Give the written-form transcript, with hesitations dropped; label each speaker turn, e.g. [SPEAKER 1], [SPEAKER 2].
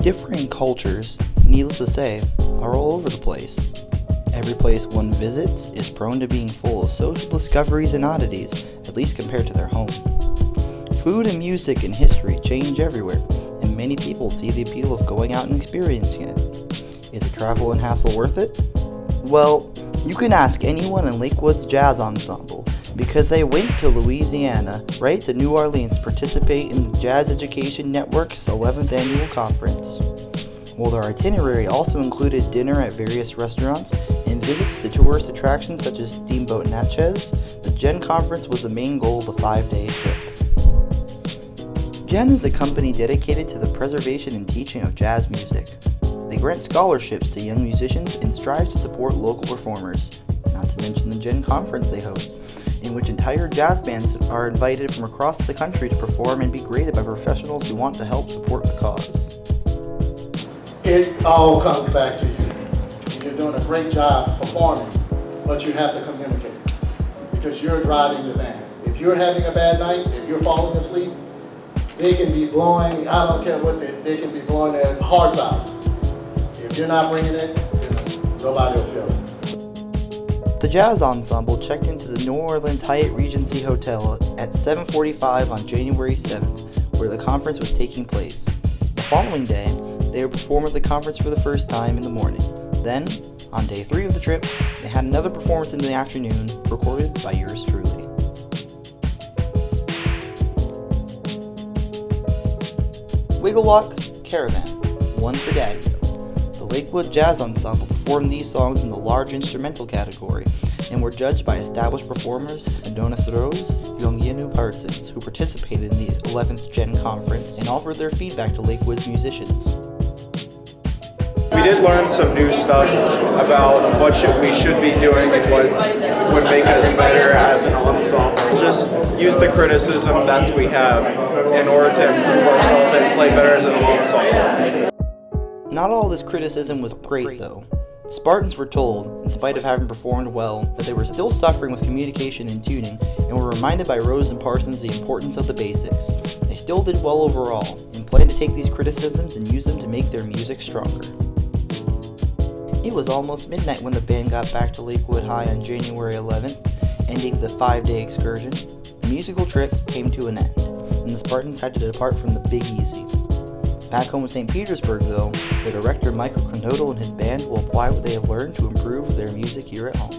[SPEAKER 1] Differing cultures, needless to say, are all over the place. Every place one visits is prone to being full of social discoveries and oddities, at least compared to their home. Food and music and history change everywhere, and many people see the appeal of going out and experiencing it. Is the travel and hassle worth it? Well, you can ask anyone in Lakewood's Jazz Ensemble, because they went to Louisiana, right to New Orleans, to participate in the Jazz Education Network's 11th annual conference. While their itinerary also included dinner at various restaurants and visits to tourist attractions such as Steamboat Natchez, the Gen Conference was the main goal of the 5-day trip. Gen is a company dedicated to the preservation and teaching of jazz music. They grant scholarships to young musicians and strive to support local performers, not to mention the Gen Conference they host, in which entire jazz bands are invited from across the country to perform and be graded by professionals who want to help support the cause.
[SPEAKER 2] It all comes back to you. You're doing a great job performing, but you have to communicate because you're driving the band. If you're having a bad night, if you're falling asleep, they can be blowing, I don't care what they can be blowing their hearts out. If you're not bringing it, then nobody will feel it.
[SPEAKER 1] The Jazz Ensemble checked into the New Orleans Hyatt Regency Hotel at 7:45 on January 7th, where the conference was taking place. The following day, they would perform at the conference for the first time in the morning. Then, on day 3 of the trip, they had another performance in the afternoon, recorded by yours truly. Wiggle Walk, Caravan, One for Daddy. The Lakewood Jazz Ensemble performed these songs in the large instrumental category and were judged by established performers Adonis Rose, Yongyenu Parsons, who participated in the 11th Gen Conference and offered their feedback to Lakewood's musicians.
[SPEAKER 3] We did learn some new stuff about what we should be doing and what would make us better as an ensemble. Just use the criticism that we have in order to improve ourselves and play better as an ensemble.
[SPEAKER 1] Not all this criticism was great though. Spartans were told, in spite of having performed well, that they were still suffering with communication and tuning, and were reminded by Rose and Parsons the importance of the basics. They still did well overall, and plan to take these criticisms and use them to make their music stronger. It was almost midnight when the band got back to Lakewood High on January 11th, ending the 5-day excursion. The musical trip came to an end, and the Spartans had to depart from the Big Easy. Back home in St. Petersburg, though, the director Michael Conodal and his band will apply what they have learned to improve their music here at home.